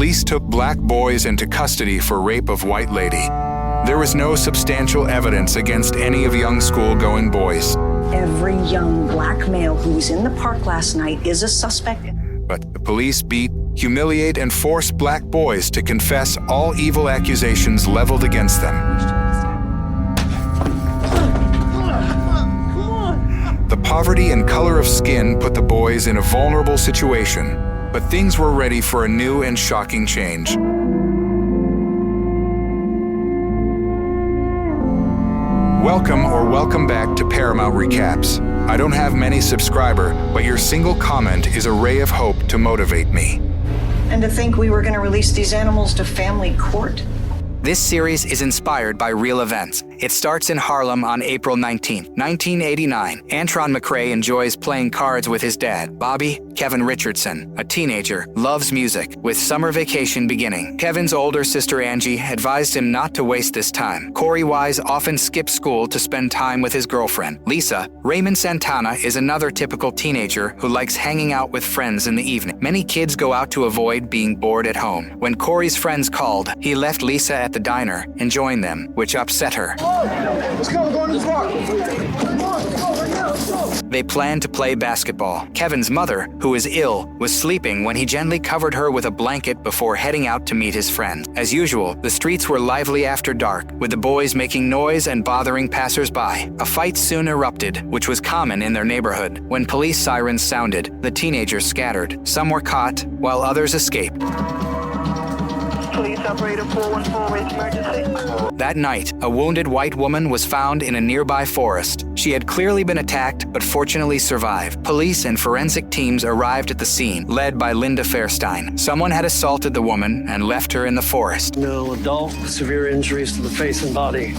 police took black boys into custody for rape of white lady. There was no substantial evidence against any of young school-going boys. Every young black male who was in the park last night is a suspect. But the police beat, humiliate, and force black boys to confess all evil accusations leveled against them. The poverty and color of skin put the boys in a vulnerable situation, but things were ready for a new and shocking change. Welcome back to Paramount Recaps. I don't have many subscribers, but your single comment is a ray of hope to motivate me. And to think we were going to release these animals to family court? This series is inspired by real events. It starts in Harlem on April 19, 1989. Antron McCray enjoys playing cards with his dad, Bobby Kevin Richardson, a teenager, loves music. With summer vacation beginning, Kevin's older sister Angie advised him not to waste this time. Korey Wise often skips school to spend time with his girlfriend, Lisa. Raymond Santana is another typical teenager who likes hanging out with friends in the evening. Many kids go out to avoid being bored at home. When Korey's friends called, he left Lisa at the diner and joined them, which upset her. Let's go, we're going to the park. Come on, go right now, let's go. They planned to play basketball. Kevin's mother, who is ill, was sleeping when he gently covered her with a blanket before heading out to meet his friends. As usual, the streets were lively after dark, with the boys making noise and bothering passers-by. A fight soon erupted, which was common in their neighborhood. When police sirens sounded, the teenagers scattered. Some were caught, while others escaped. Police operator 414, raise emergency. That night, a wounded white woman was found in a nearby forest. She had clearly been attacked, but fortunately survived. Police and forensic teams arrived at the scene, led by Linda Fairstein. Someone had assaulted the woman and left her in the forest. No adult, severe injuries to the face and body.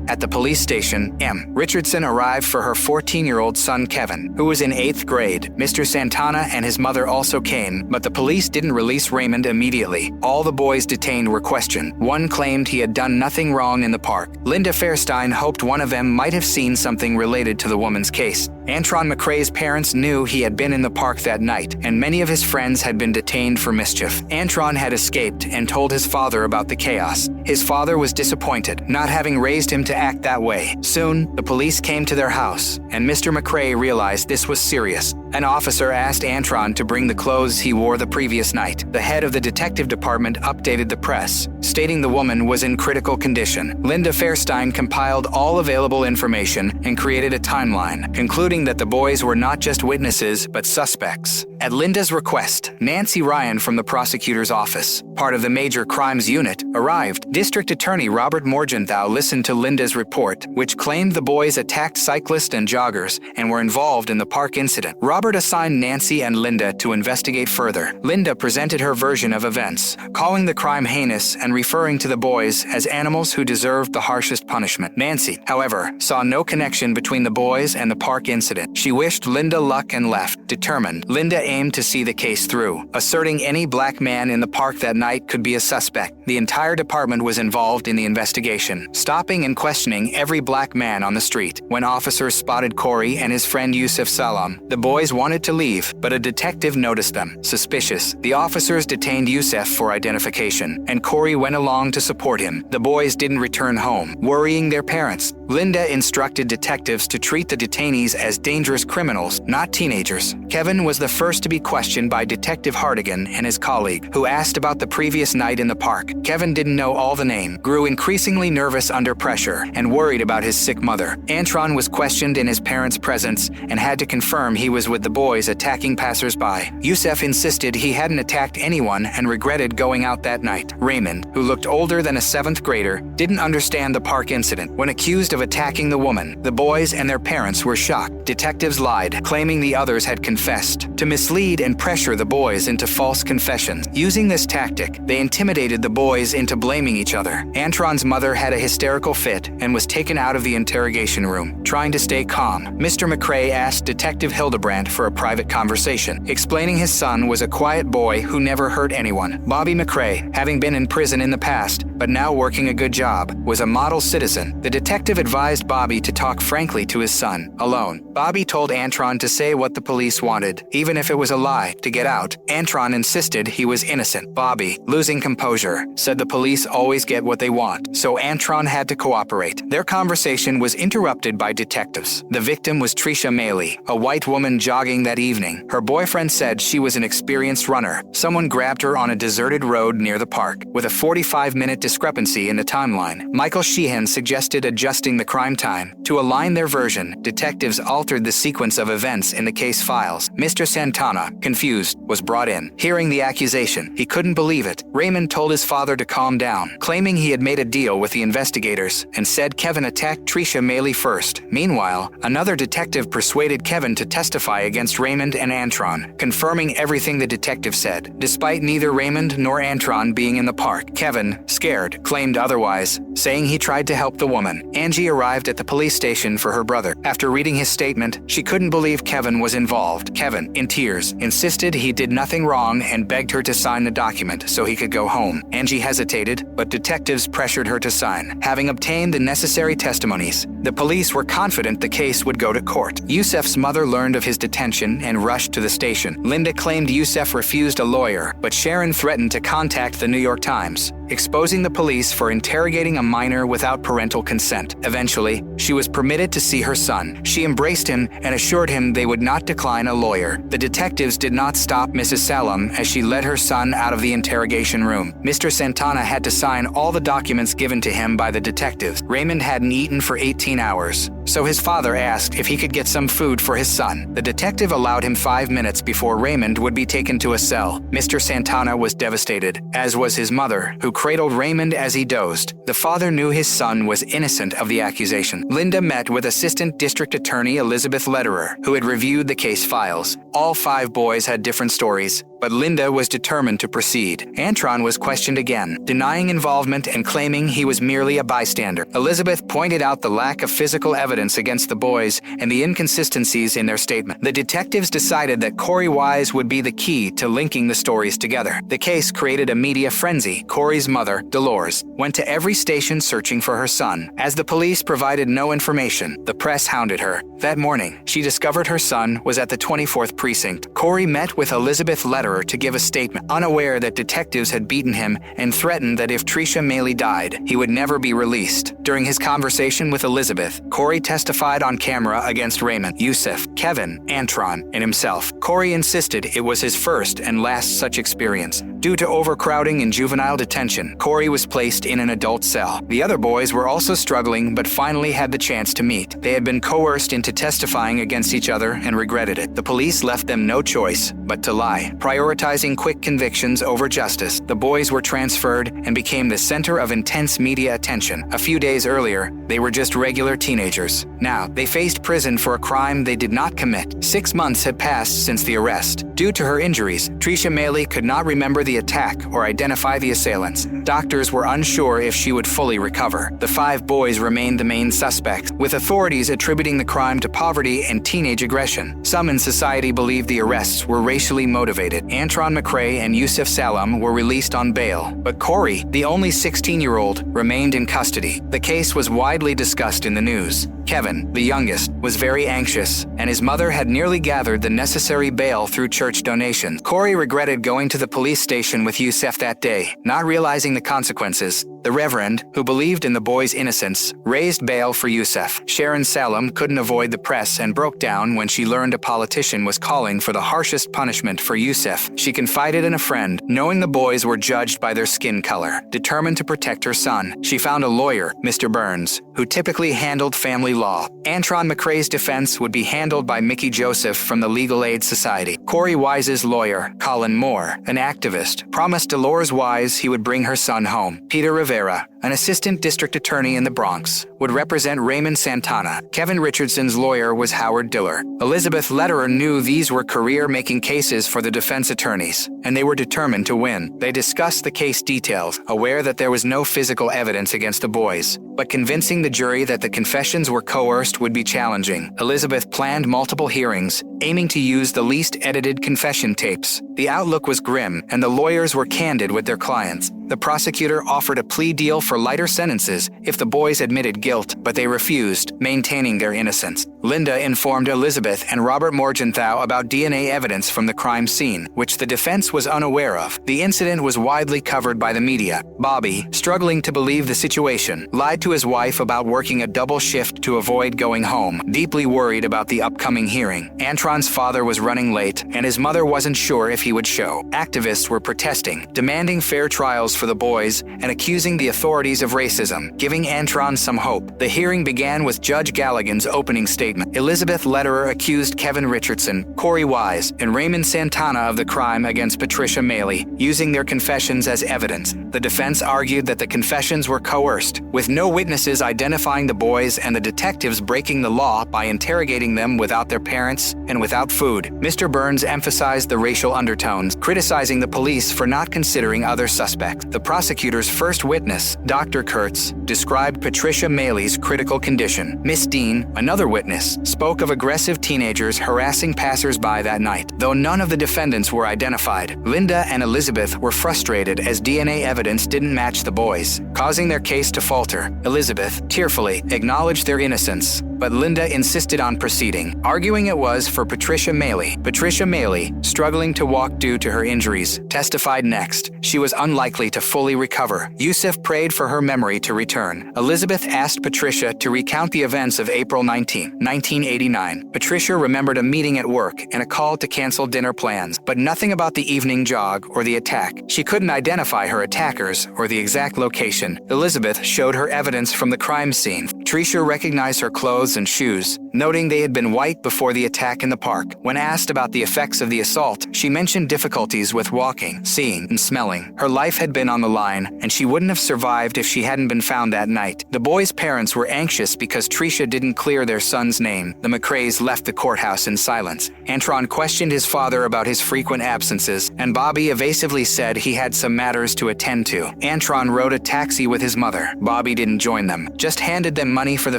At the police station, Richardson arrived for her 14-year-old son Kevin, who was in 8th grade. Mr. Santana and his mother also came, but the police didn't release Raymond immediately. All the boys detained were questioned. One claimed he had done nothing wrong in the park. Linda Fairstein hoped one of them might have seen something related to the woman's case. Antron McCray's parents knew he had been in the park that night, and many of his friends had been detained for mischief. Antron had escaped and told his father about the chaos. His father was disappointed, not having raised him to act that way. Soon, the police came to their house, and Mr. McCray realized this was serious. An officer asked Antron to bring the clothes he wore the previous night. The head of the detective department updated the press, stating the woman was in critical condition. Linda Fairstein compiled all available information and created a timeline, concluding that the boys were not just witnesses, but suspects. At Linda's request, Nancy Ryan from the prosecutor's office, part of the Major Crimes Unit, arrived. District Attorney Robert Morgenthau listened to Linda's report, which claimed the boys attacked cyclists and joggers and were involved in the park incident. Robert assigned Nancy and Linda to investigate further. Linda presented her version of events, calling the crime heinous and referring to the boys as animals who deserved the harshest punishment. Nancy, however, saw no connection between the boys and the park incident. She wished Linda luck and left. Determined, Linda aimed to see the case through, asserting any black man in the park that night could be a suspect. The entire department was involved in the investigation, stopping and questioning every black man on the street. When officers spotted Korey and his friend Yusuf Salam, the boys wanted to leave, but a detective noticed them. Suspicious, the officers detained Yusuf for identification, and Korey went along to support him. The boys didn't return home, worrying their parents. Linda instructed detectives to treat the detainees as dangerous criminals, not teenagers. Kevin was the first to be questioned by Detective Hardigan and his colleague, who asked about the previous night in the park. Kevin didn't know all the name, grew increasingly nervous under pressure, and worried about his sick mother. Antron was questioned in his parents' presence and had to confirm he was with the boys attacking passers-by. Yusuf insisted he hadn't attacked anyone and regretted going out that night. Raymond, who looked older than a 7th grader, didn't understand the park incident. When accused of attacking the woman, the boys and their parents were shocked. Detectives lied, claiming the others had confessed, to mislead and pressure the boys into false confessions. Using this tactic, they intimidated the boys into blaming each other. Antron's mother had a hysterical fit and was taken out of the interrogation room. Trying to stay calm, Mr. McCray asked Detective Hildebrandt for a private conversation, explaining his son was a quiet boy who never hurt anyone. Bobby McCray, having been in prison in the past, but now working a good job, was a model citizen. The detective advised Bobby to talk frankly to his son, alone. Bobby told Antron to say what the police wanted, even if it Trisha was a lie to get out. Antron insisted he was innocent. Bobby, losing composure, said the police always get what they want, so Antron had to cooperate. Their conversation was interrupted by detectives. The victim was Trisha Maley, a white woman jogging that evening. Her boyfriend said she was an experienced runner. Someone grabbed her on a deserted road near the park. With a 45-minute discrepancy in the timeline, Michael Sheehan suggested adjusting the crime time. To align their version, detectives altered the sequence of events in the case files. Mr. Santana, confused, was brought in. Hearing the accusation, he couldn't believe it. Raymond told his father to calm down, claiming he had made a deal with the investigators and said Kevin attacked Trisha Maley first. Meanwhile, another detective persuaded Kevin to testify against Raymond and Antron, confirming everything the detective said. Despite neither Raymond nor Antron being in the park, Kevin, scared, claimed otherwise, saying he tried to help the woman. Angie arrived at the police station for her brother. After reading his statement, she couldn't believe Kevin was involved. Kevin, in tears, insisted he did nothing wrong and begged her to sign the document so he could go home. Angie hesitated, but detectives pressured her to sign. Having obtained the necessary testimonies, the police were confident the case would go to court. Yusef's mother learned of his detention and rushed to the station. Linda claimed Yusef refused a lawyer, but Sharon threatened to contact the New York Times, exposing the police for interrogating a minor without parental consent. Eventually, she was permitted to see her son. She embraced him and assured him they would not decline a lawyer. The detectives did not stop Mrs. Salem as she led her son out of the interrogation room. Mr. Santana had to sign all the documents given to him by the detectives. Raymond hadn't eaten for 18 hours, so his father asked if he could get some food for his son. The detective allowed him 5 minutes before Raymond would be taken to a cell. Mr. Santana was devastated, as was his mother, who cradled Raymond as he dozed. The father knew his son was innocent of the accusation. Linda met with Assistant District Attorney Elizabeth Lederer, who had reviewed the case files. All 5 boys had different stories, but Linda was determined to proceed. Antron was questioned again, denying involvement and claiming he was merely a bystander. Elizabeth pointed out the lack of physical evidence against the boys and the inconsistencies in their statement. The detectives decided that Korey Wise would be the key to linking the stories together. The case created a media frenzy. Korey's mother, Dolores, went to every station searching for her son. As the police provided no information, the press hounded her. That morning, she discovered her son was at the 24th precinct. Korey met with Elizabeth Lederer to give a statement, unaware that detectives had beaten him and threatened that if Trisha Maley died, he would never be released. During his conversation with Elizabeth, Korey testified on camera against Raymond, Yusef, Kevin, Antron, and himself. Korey insisted it was his first and last such experience. Due to overcrowding in juvenile detention, Korey was placed in an adult cell. The other boys were also struggling but finally had the chance to meet. They had been coerced into testifying against each other and regretted it. The police left them no choice but to lie. Prioritizing quick convictions over justice, the boys were transferred and became the center of intense media attention. A few days earlier, they were just regular teenagers. Now, they faced prison for a crime they did not commit. 6 months had passed since the arrest. Due to her injuries, Trisha Maley could not remember the attack or identify the assailants. Doctors were unsure if she would fully recover. The 5 boys remained the main suspects, with authorities attributing the crime to poverty and teenage aggression. Some in society believed the arrests were racially motivated. Antron McCrae and Yusef Salem were released on bail, but Korey, the only 16-year-old, remained in custody. The case was widely discussed in the news. Kevin, the youngest, was very anxious, and his mother had nearly gathered the necessary bail through church donations. Korey regretted going to the police station with Yusef that day, not realizing the consequences. The Reverend, who believed in the boy's innocence, raised bail for Yusef. Sharon Salem couldn't avoid the press and broke down when she learned a politician was calling for the harshest punishment for Yusef. She confided in a friend, knowing the boys were judged by their skin color. Determined to protect her son, she found a lawyer, Mr. Burns, who typically handled family law. Antron McCrae's defense would be handled by Mickey Joseph from the Legal Aid Society. Korey Wise's lawyer, Colin Moore, an activist, promised Dolores Wise he would bring her son home. Peter Rivera, an assistant district attorney in the Bronx, would represent Raymond Santana. Kevin Richardson's lawyer was Howard Diller. Elizabeth Lederer knew these were career-making cases for the defense attorneys, and they were determined to win. They discussed the case details, aware that there was no physical evidence against the boys, but convincing the jury that the confessions were coerced would be challenging. Elizabeth planned multiple hearings, aiming to use the least edited confession tapes. The outlook was grim, and the lawyers were candid with their clients. The prosecutor offered a plea deal for lighter sentences if the boys admitted guilt, but they refused, maintaining their innocence. Linda informed Elizabeth and Robert Morgenthau about DNA evidence from the crime scene, which the defense was unaware of. The incident was widely covered by the media. Bobby, struggling to believe the situation, lied to his wife about working a double shift to avoid going home, deeply worried about the upcoming hearing. Antron's father was running late, and his mother wasn't sure if he would show. Activists were protesting, demanding fair trials for the boys, and accusing the authorities of racism, giving Antron some hope. The hearing began with Judge Galligan's opening statement. Elizabeth Lederer accused Kevin Richardson, Korey Wise, and Raymond Santana of the crime against Patricia Maley, using their confessions as evidence. The defense argued that the confessions were coerced, with no witnesses identifying the boys and the detectives breaking the law by interrogating them without their parents and without food. Mr. Burns emphasized the racial undertones, criticizing the police for not considering other suspects. The prosecutor's first witness, Dr. Kurtz, described Patricia Maley's critical condition. Miss Dean, another witness, spoke of aggressive teenagers harassing passers-by that night. Though none of the defendants were identified, Linda and Elizabeth were frustrated as DNA evidence didn't match the boys, causing their case to falter. Elizabeth, tearfully, acknowledged their innocence, but Linda insisted on proceeding, arguing it was for Patricia Maley. Patricia Maley, struggling to walk due to her injuries, testified next. She was unlikely to fully recover. Yusuf prayed for her memory to return. Elizabeth asked Patricia to recount the events of April 19, 1989. Patricia remembered a meeting at work and a call to cancel dinner plans, but nothing about the evening jog or the attack. She couldn't identify her attackers or the exact location. Elizabeth showed her evidence from the crime scene. Patricia recognized her clothes and shoes, noting they had been white before the attack in the park. When asked about the effects of the assault, she mentioned difficulties with walking, seeing, and smelling. Her life had been on the line, and she wouldn't have survived if she hadn't been found that night. The boys' parents were anxious because Tricia didn't clear their son's name. The McRaes left the courthouse in silence. Antron questioned his father about his frequent absences, and Bobby evasively said he had some matters to attend to. Antron rode a taxi with his mother. Bobby didn't join them, just handed them money for the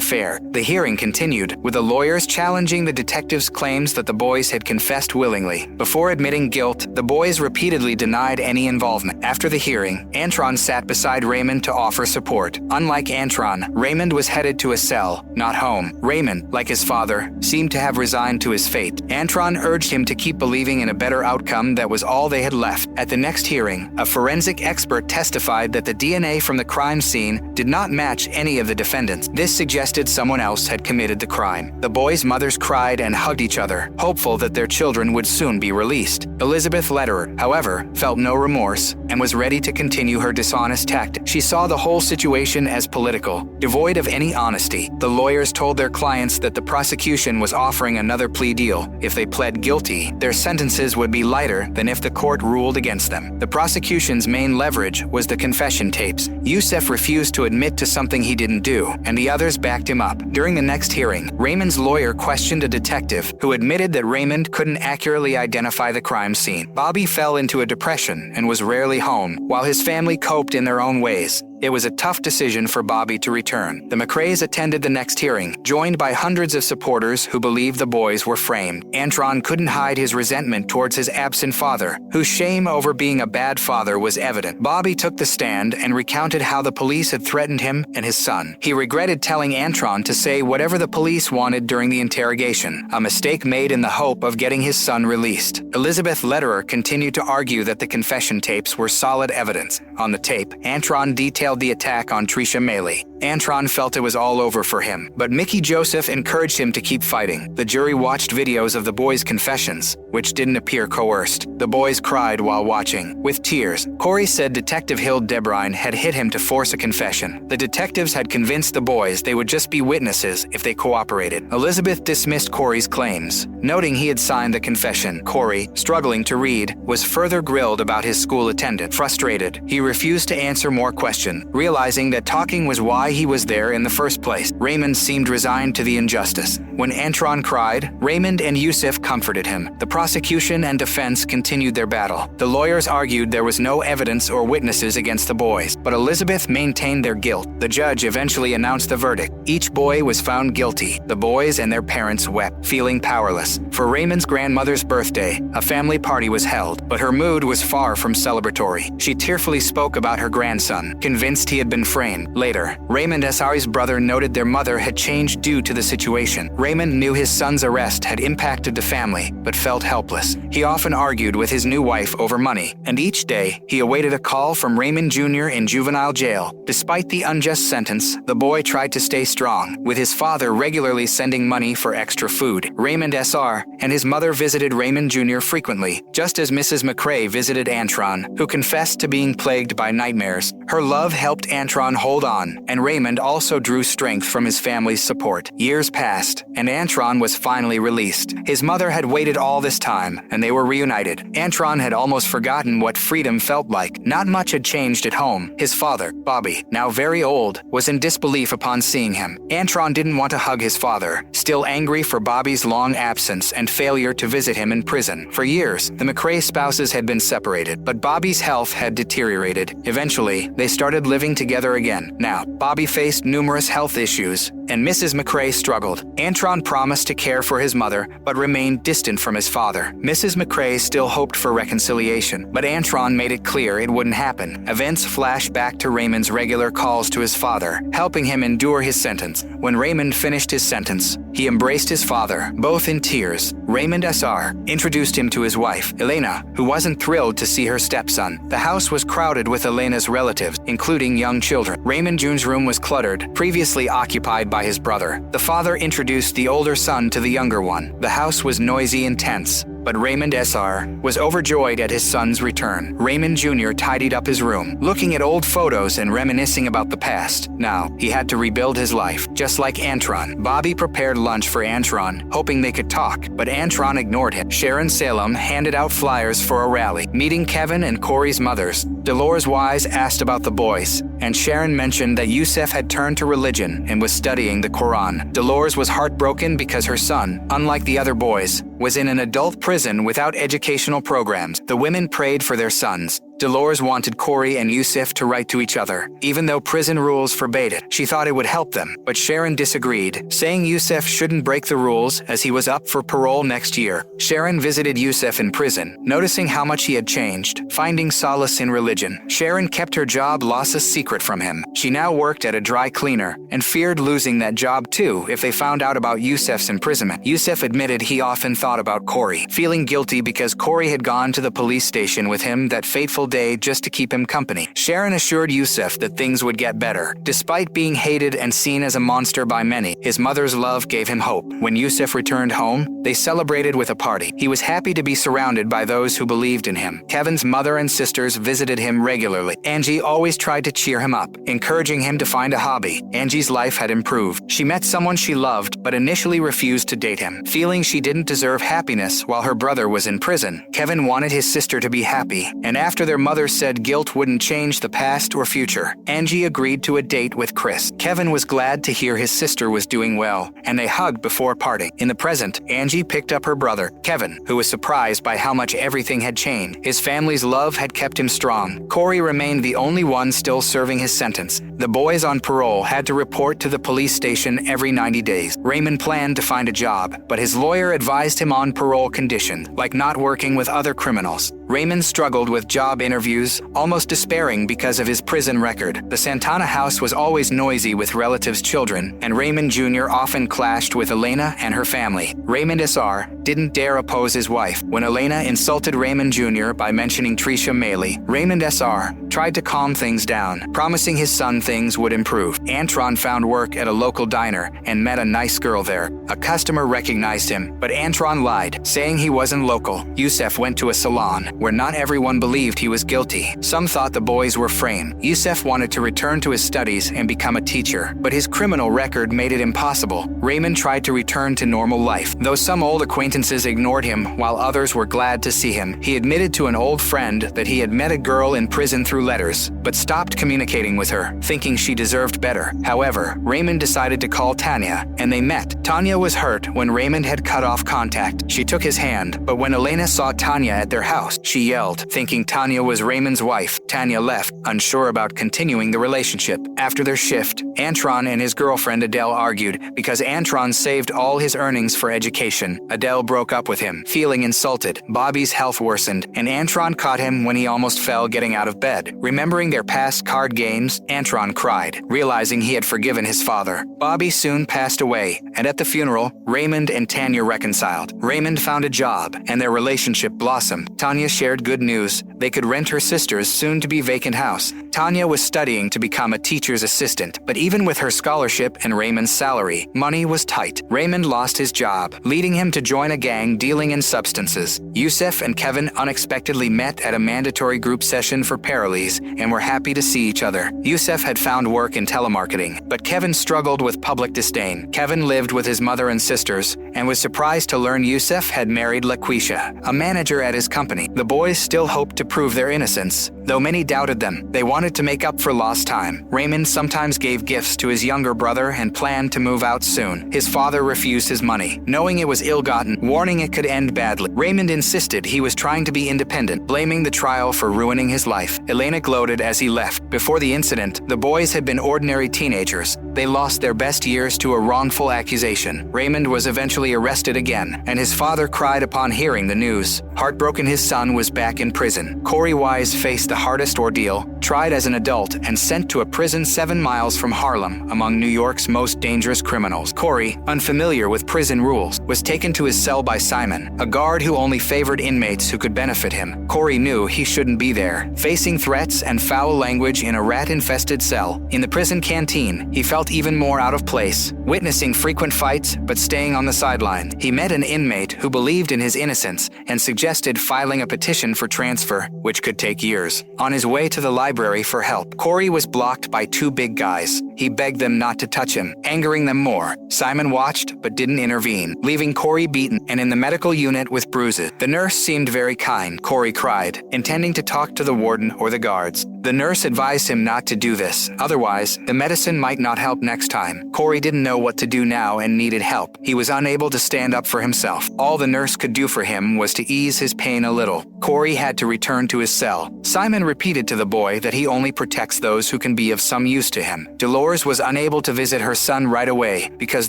fare. The hearing continued, with the lawyers challenging the detectives' claims that the boys had confessed willingly. Before admitting guilt, the boys repeatedly denied any involvement. After the hearing, Antron sat beside Raymond to offer support. Unlike Antron, Raymond was headed to a cell, not home. Raymond, like his father, seemed to have resigned to his fate. Antron urged him to keep believing in a better outcome that was all they had left. At the next hearing, a forensic expert testified that the DNA from the crime scene did not match any of the defendants. This suggested someone else had committed the crime. The boys' mothers cried and hugged each other, hopeful that their children would soon be released. Elizabeth Lederer, however, felt no remorse and was ready to continue her dishonest tactic. She saw the whole situation as political, devoid of any honesty. The lawyers told their clients that the prosecution was offering another plea deal. If they pled guilty, their sentences would be lighter than if the court ruled against them. The prosecution's main leverage was the confession tapes. Yusuf refused to admit to something he didn't do, and the others backed him up. During the next hearing, Raymond's lawyer questioned a detective who admitted that Raymond couldn't accurately identify the crime scene. Bobby fell into a depression and was rarely home, while his family coped in their own ways. It was a tough decision for Bobby to return. The McRaes attended the next hearing, joined by hundreds of supporters who believed the boys were framed. Antron couldn't hide his resentment towards his absent father, whose shame over being a bad father was evident. Bobby took the stand and recounted how the police had threatened him and his son. He regretted telling Antron to say whatever the police wanted during the interrogation, a mistake made in the hope of getting his son released. Elizabeth Lederer continued to argue that the confession tapes were solid evidence. On the tape, Antron detailed the attack on Tricia Maley. Antron felt it was all over for him, but Mickey Joseph encouraged him to keep fighting. The jury watched videos of the boys' confessions, which didn't appear coerced. The boys cried while watching, with tears. Korey said Detective Hild Debrine had hit him to force a confession. The detectives had convinced the boys they would just be witnesses if they cooperated. Elizabeth dismissed Korey's claims, noting he had signed the confession. Korey, struggling to read, was further grilled about his school attendance. Frustrated, he refused to answer more questions, realizing that talking was why he was there in the first place. Raymond seemed resigned to the injustice. When Antron cried, Raymond and Yusuf comforted him. The prosecution and defense continued their battle. The lawyers argued there was no evidence or witnesses against the boys, but Elizabeth maintained their guilt. The judge eventually announced the verdict. Each boy was found guilty. The boys and their parents wept, feeling powerless. For Raymond's grandmother's birthday, a family party was held, but her mood was far from celebratory. She tearfully spoke about her grandson, convinced he had been framed. Later, Raymond SR's brother noted their mother had changed due to the situation. Raymond knew his son's arrest had impacted the family, but felt helpless. He often argued with his new wife over money, and each day he awaited a call from Raymond Jr. in juvenile jail. Despite the unjust sentence, the boy tried to stay strong, with his father regularly sending money for extra food. Raymond SR and his mother visited Raymond Jr. frequently, just as Mrs. McRae visited Antron, who confessed to being plagued by nightmares. Her love helped Antron hold on, and Raymond also drew strength from his family's support. Years passed, and Antron was finally released. His mother had waited all this time, and they were reunited. Antron had almost forgotten what freedom felt like. Not much had changed at home. His father, Bobby, now very old, was in disbelief upon seeing him. Antron didn't want to hug his father, still angry for Bobby's long absence and failure to visit him in prison. For years, the McRae spouses had been separated, but Bobby's health had deteriorated. Eventually, they started living together again. Now, Bobby faced numerous health issues, and Mrs. McRae struggled. Antron promised to care for his mother, but remained distant from his father. Mrs. McRae still hoped for reconciliation, but Antron made it clear it wouldn't happen. Events flashed back to Raymond's regular calls to his father, helping him endure his sentence. When Raymond finished his sentence, he embraced his father, both in tears. Raymond SR introduced him to his wife, Elena, who wasn't thrilled to see her stepson. The house was crowded with Elena's relatives, including young children. Raymond Jr.'s room was cluttered, previously occupied by his brother. The father introduced the older son to the younger one. The house was noisy and tense, but Raymond SR was overjoyed at his son's return. Raymond Jr. tidied up his room, looking at old photos and reminiscing about the past. Now, he had to rebuild his life, just like Antron. Bobby prepared lunch for Antron, hoping they could talk, but Antron ignored him. Sharon Salem handed out flyers for a rally. Meeting Kevin and Corey's mothers, Dolores Wise asked about the boys, and Sharon mentioned that Yusef had turned to religion and was studying the Quran. Dolores was heartbroken because her son, unlike the other boys, was in an adult prison without educational programs. The women prayed for their sons. Dolores wanted Corey and Yusef to write to each other, even though prison rules forbade it. She thought it would help them, but Sharon disagreed, saying Yusef shouldn't break the rules as he was up for parole next year. Sharon visited Yusef in prison, noticing how much he had changed, finding solace in religion. Sharon kept her job loss a secret from him. She now worked at a dry cleaner and feared losing that job too if they found out about Yusef's imprisonment. Yusef admitted he often thought about Corey, feeling guilty because Corey had gone to the police station with him that fateful day just to keep him company. Sharon assured Yusef that things would get better. Despite being hated and seen as a monster by many, his mother's love gave him hope. When Yusef returned home, they celebrated with a party. He was happy to be surrounded by those who believed in him. Kevin's mother and sisters visited him regularly. Angie always tried to cheer him up, encouraging him to find a hobby. Angie's life had improved. She met someone she loved, but initially refused to date him. Feeling she didn't deserve happiness while her brother was in prison, Kevin wanted his sister to be happy, and after their mother said guilt wouldn't change the past or future, Angie agreed to a date with Chris. Kevin was glad to hear his sister was doing well, and they hugged before parting. In the present, Angie picked up her brother, Kevin, who was surprised by how much everything had changed. His family's love had kept him strong. Corey remained the only one still serving his sentence. The boys on parole had to report to the police station every 90 days. Raymond planned to find a job, but his lawyer advised him on parole conditions, like not working with other criminals. Raymond struggled with job interviews, almost despairing because of his prison record. The Santana house was always noisy with relatives' children, and Raymond Jr. often clashed with Elena and her family. Raymond SR didn't dare oppose his wife. When Elena insulted Raymond Jr. by mentioning Tricia Maley, Raymond SR tried to calm things down, promising his son things would improve. Antron found work at a local diner and met a nice girl there. A customer recognized him, but Antron lied, saying he wasn't local. Yusef went to a salon, where not everyone believed he was guilty. Some thought the boys were framed. Yusef wanted to return to his studies and become a teacher, but his criminal record made it impossible. Raymond tried to return to normal life. Though some old acquaintances ignored him while others were glad to see him, he admitted to an old friend that he had met a girl in prison through letters, but stopped communicating with her, thinking she deserved better. However, Raymond decided to call Tanya, and they met. Tanya was hurt when Raymond had cut off contact. She took his hand, but when Elena saw Tanya at their house, she yelled, thinking Tanya was Raymond's wife. Tanya left, unsure about continuing the relationship. After their shift, Antron and his girlfriend Adele argued because Antron saved all his earnings for education. Adele broke up with him, feeling insulted. Bobby's health worsened, and Antron caught him when he almost fell getting out of bed. Remembering their past card games, Antron cried, realizing he had forgiven his father. Bobby soon passed away, and at the funeral, Raymond and Tanya reconciled. Raymond found a job, and their relationship blossomed. Tanya shared good news. They could rent her sister's soon-to-be vacant house. Tanya was studying to become a teacher's assistant, but even with her scholarship and Raymond's salary, money was tight. Raymond lost his job, leading him to join a gang dealing in substances. Yusef and Kevin unexpectedly met at a mandatory group session for parolees and were happy to see each other. Yusef had found work in telemarketing, but Kevin struggled with public disdain. Kevin lived with his mother and sisters and was surprised to learn Yusef had married LaQuisha, a manager at his company. The boys still hoped to prove their innocence, though many doubted them. They wanted to make up for lost time. Raymond sometimes gave gifts to his younger brother and planned to move out soon. His father refused his money, knowing it was ill-gotten, warning it could end badly. Raymond insisted he was trying to be independent, blaming the trial for ruining his life. Elena gloated as he left. Before the incident, the boys had been ordinary teenagers. They lost their best years to a wrongful accusation. Raymond was eventually arrested again, and his father cried upon hearing the news. Heartbroken, his son was back in prison. Korey Wise faced the hardest ordeal, tried as an adult and sent to a prison 7 miles from Harlem, among New York's most dangerous criminals. Korey, unfamiliar with prison rules, was taken to his cell by Simon, a guard who only favored inmates who could benefit him. Korey knew he shouldn't be there, facing threats and foul language in a rat-infested cell. In the prison canteen, he felt even more out of place, witnessing frequent fights but staying on the sideline. He met an inmate who believed in his innocence and suggested filing a petition for transfer, which could take years. On his way to the library for help, Korey was blocked by 2 big guys. He begged them not to touch him, angering them more. Simon watched but didn't intervene, leaving Korey beaten and in the medical unit with bruises. The nurse seemed very kind, Korey cried, intending to talk to the warden or the guards. The nurse advised him not to do this, otherwise, the medicine might not help next time. Korey didn't know what to do now and needed help. He was unable to stand up for himself. All the nurse could do for him was to ease his pain a little. Korey had to return to his cell. Simon repeated to the boy that he only protects those who can be of some use to him. Dolores was unable to visit her son right away because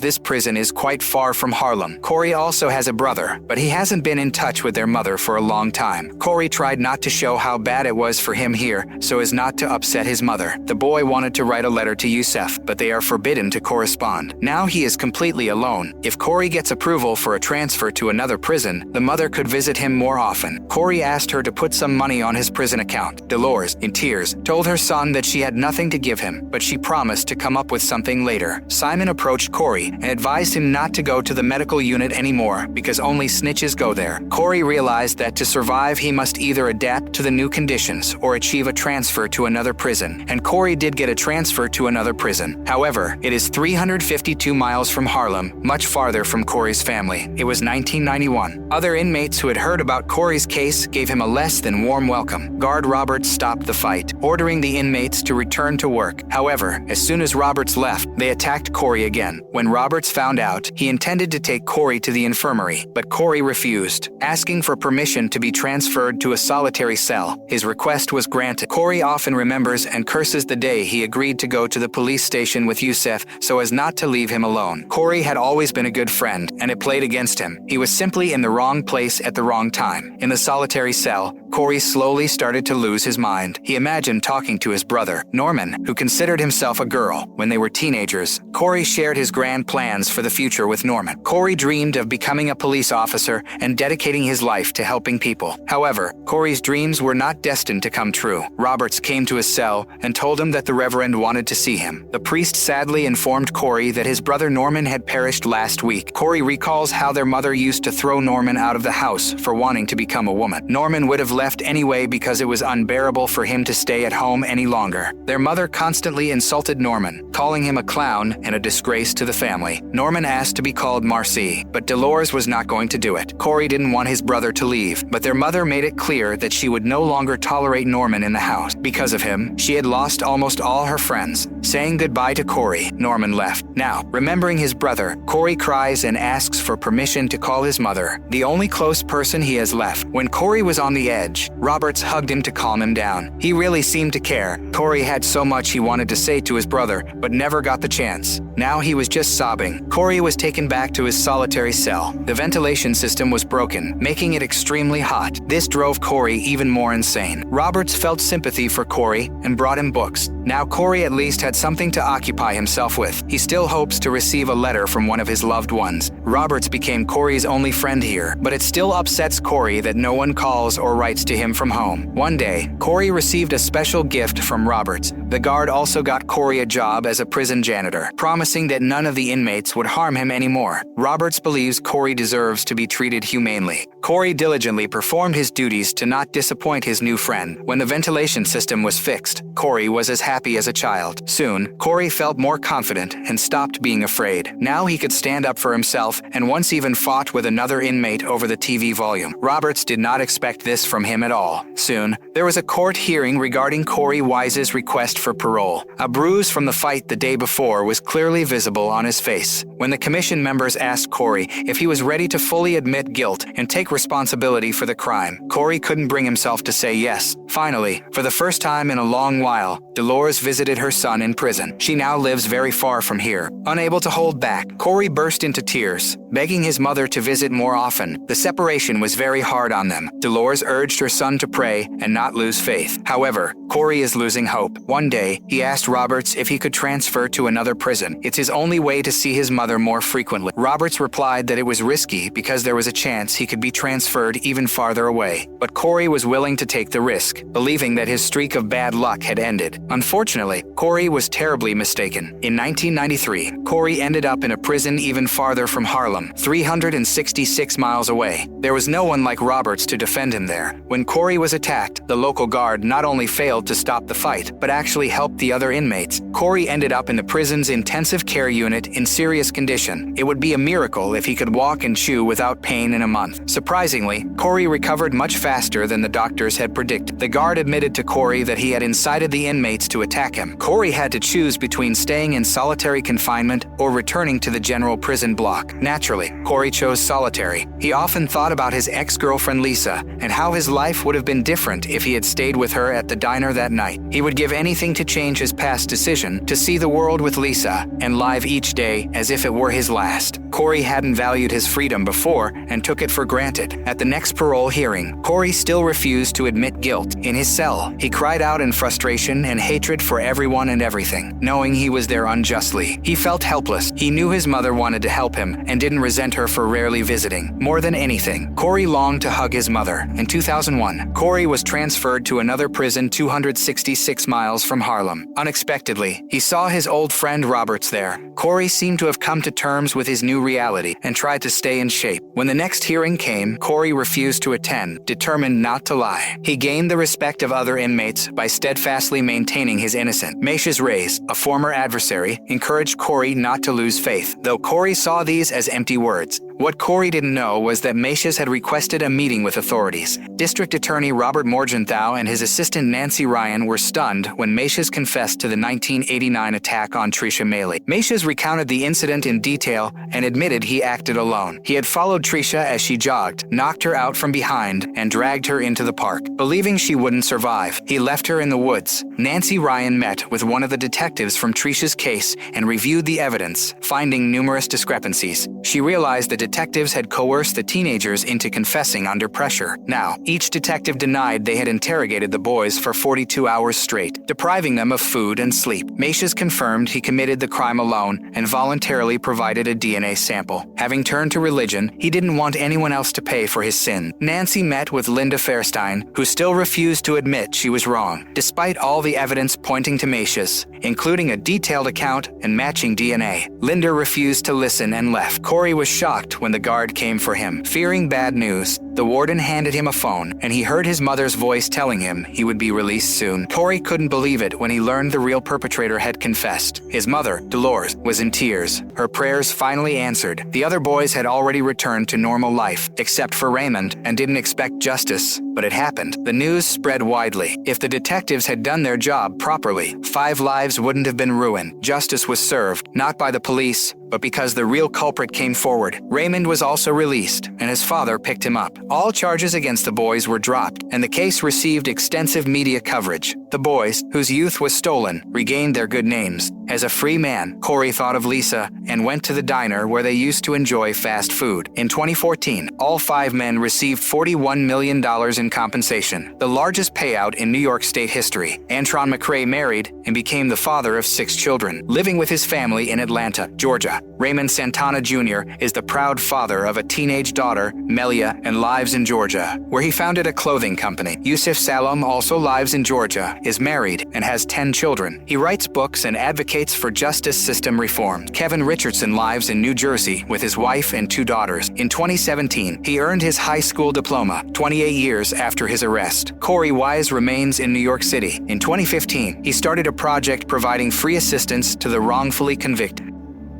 this prison is quite far from Harlem. Korey also has a brother, but he hasn't been in touch with their mother for a long time. Korey tried not to show how bad it was for him here so as not to upset his mother. The boy wanted to write a letter to Yusef, but they are forbidden to correspond. Now he is completely alone. If Korey gets approval for a transfer to another prison, the mother could visit him more often. Korey asked her to put some money on his prison account. Dolores, in tears, told her son that she had nothing to give him, but she promised to come up with something later. Simon approached Korey and advised him not to go to the medical unit anymore because only snitches go there. Korey realized that to survive he must either adapt to the new conditions or achieve a transfer to another prison, and Korey did get a transfer to another prison. However, it is 352 miles from Harlem, much farther from Korey's family. It was 1991. Other inmates who had heard about Korey's case gave him a less than warm welcome. Guard Roberts stopped the fight, ordering the inmates to return to work. However, as soon as Roberts left, they attacked Korey again. When Roberts found out, he intended to take Korey to the infirmary, but Korey refused, asking for permission to be transferred to a solitary cell. His request was granted. Korey often remembers and curses the day he agreed to go to the police station with Yusef so as not to leave him alone. Korey had always been a good friend, and it played against him. He was simply in the wrong place at the wrong time. In the solitary cell, Korey slowly started to lose his mind. He imagined talking to his brother, Norman, who considered himself a girl. When they were teenagers, Korey shared his grand plans for the future with Norman. Korey dreamed of becoming a police officer and dedicating his life to helping people. However, Korey's dreams were not destined to come true. Roberts came to his cell and told him that the Reverend wanted to see him. The priest sadly informed Korey that his brother Norman had perished last week. Korey recalls how their mother used to throw Norman out of the house for wanting to become a woman. Norman would have left anyway because it was unbearable for him to stay at home any longer. Their mother constantly insulted Norman, calling him a clown and a disgrace to the family. Norman asked to be called Marcy, but Dolores was not going to do it. Korey didn't want his brother to leave, but their mother made it clear that she would no longer tolerate Norman in the house. Because of him, she had lost almost all her friends. Saying goodbye to Korey, Norman left. Now, remembering his brother, Korey cries and asks for permission to call his mother, the only close person he has left. When Korey was on the edge, edge. Roberts hugged him to calm him down. He really seemed to care. Korey had so much he wanted to say to his brother, but never got the chance. Now he was just sobbing. Korey was taken back to his solitary cell. The ventilation system was broken, making it extremely hot. This drove Korey even more insane. Roberts felt sympathy for Korey and brought him books. Now Korey at least had something to occupy himself with. He still hopes to receive a letter from one of his loved ones. Roberts became Korey's only friend here, but it still upsets Korey that no one calls or writes to him from home. One day, Korey received a special gift from Roberts. The guard also got Korey a job as a prison janitor, promising that none of the inmates would harm him anymore. Roberts believes Korey deserves to be treated humanely. Korey diligently performed his duties to not disappoint his new friend. When the ventilation system was fixed, Korey was as happy as a child. Soon, Korey felt more confident and stopped being afraid. Now he could stand up for himself and once even fought with another inmate over the TV volume. Roberts did not expect this from him at all. Soon, there was a court hearing regarding Korey Wise's request for parole. A bruise from the fight the day before was clearly visible on his face. When the commission members asked Korey if he was ready to fully admit guilt and take responsibility for the crime, Korey couldn't bring himself to say yes. Finally, for the first time in a long while, Dolores visited her son in prison. She now lives very far from here. Unable to hold back, Korey burst into tears, begging his mother to visit more often. The separation was very hard on them. Dolores urged her son to pray and not lose faith. However, Korey is losing hope. One day, he asked Roberts if he could transfer to another prison. It's his only way to see his mother more frequently. Roberts replied that it was risky because there was a chance he could be transferred even farther away. But Korey was willing to take the risk, believing that his streak of bad luck had ended. Unfortunately, Korey was terribly mistaken. In 1993, Korey ended up in a prison even farther from Harlem, 366 miles away. There was no one like Roberts to defend him there. When Korey was attacked, the local guard not only failed to stop the fight, but actually helped the other inmates. Korey ended up in the prison's intensive care unit in serious condition. It would be a miracle if he could walk and chew without pain in a month. Surprisingly, Korey recovered much faster than the doctors had predicted. The guard admitted to Korey that he had incited the inmates to attack him. Korey had to choose between staying in solitary confinement or returning to the general prison block. Naturally, Korey chose solitary. He often thought about his ex-girlfriend Lisa and how his life would have been different if he had stayed with her at the diner that night. He would give anything to change his past decision to see the world with Lisa and live each day as if it were his last. Korey hadn't valued his freedom before and took it for granted. At the next parole hearing, Korey still refused to admit guilt. In his cell, he cried out in frustration and hatred for everyone and everything, knowing he was there unjustly. He felt helpless. He knew his mother wanted to help him and didn't resent her for rarely visiting. More than anything, Korey longed to hug his mother. In 2001, Korey was transferred to another prison 266 miles from Harlem. Unexpectedly, he saw his old friend Roberts there. Korey seemed to have come to terms with his new reality and tried to stay in shape. When the next hearing came, Korey refused to attend, determined not to lie. He gained the respect of other inmates by steadfastly maintaining his innocence. Macias Reyes, a former adversary, encouraged Korey not to lose faith, though Korey saw these as empty words. What Korey didn't know was that Macias had requested a meeting with authorities. District Attorney Robert Morgenthau and his assistant Nancy Ryan were stunned when Macias confessed to the 1989 attack on Tricia Maley. Macias recounted the incident in detail and admitted he acted alone. He had followed Tricia as she jogged, knocked her out from behind, and dragged her into the park. Believing she wouldn't survive, he left her in the woods. Nancy Ryan met with one of the detectives from Tricia's case and reviewed the evidence, finding numerous discrepancies. She realized the detectives had coerced the teenagers into confessing under pressure. Now, each detective denied they had interrogated the boys for 42 hours straight, depriving them of food and sleep. Macias confirmed he committed the crime alone and voluntarily provided a DNA sample. Having turned to religion, he didn't want anyone else to pay for his sin. Nancy met with Linda Fairstein, who still refused to admit she was wrong, despite all the evidence pointing to Macias, including a detailed account and matching DNA. Linda refused to listen and left. Korey was shocked when the guard came for him. Fearing bad news, the warden handed him a phone, and he heard his mother's voice telling him he would be released soon. Korey couldn't believe it when he learned the real perpetrator had confessed. His mother, Dolores, was in tears. Her prayers finally answered. The other boys had already returned to normal life, except for Raymond, and didn't expect justice. But it happened. The news spread widely. If the detectives had done their job properly, 5 lives wouldn't have been ruined. Justice was served, not by the police, but because the real culprit came forward. Raymond was also released, and his father picked him up. All charges against the boys were dropped, and the case received extensive media coverage. The boys, whose youth was stolen, regained their good names. As a free man, Korey thought of Lisa and went to the diner where they used to enjoy fast food. In 2014, all 5 men received $41 million in compensation, the largest payout in New York State history. Antron McCrae married and became the father of 6 children, living with his family in Atlanta, Georgia. Raymond Santana Jr. is the proud father of a teenage daughter, Melia, and lives in Georgia, where he founded a clothing company. Yusuf Salom also lives in Georgia, is married, and has 10 children. He writes books and advocates for justice system reform. Kevin Richardson lives in New Jersey with his wife and 2 daughters. In 2017, he earned his high school diploma, 28 years after his arrest. Korey Wise remains in New York City. In 2015, he started a project providing free assistance to the wrongfully convicted.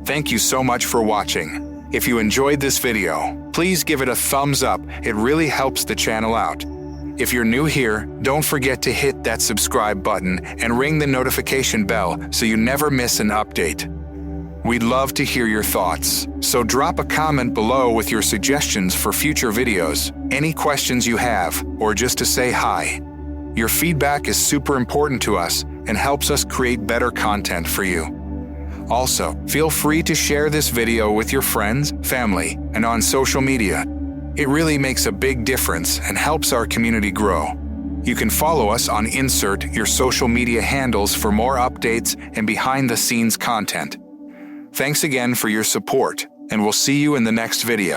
Thank you so much for watching. If you enjoyed this video, please give it a thumbs up. It really helps the channel out. If you're new here, don't forget to hit that subscribe button and ring the notification bell so you never miss an update. We'd love to hear your thoughts, so drop a comment below with your suggestions for future videos, any questions you have, or just to say hi. Your feedback is super important to us and helps us create better content for you. Also, feel free to share this video with your friends, family, and on social media. It really makes a big difference and helps our community grow. You can follow us on Insert your social media handles for more updates and behind-the-scenes content. Thanks again for your support, and we'll see you in the next video.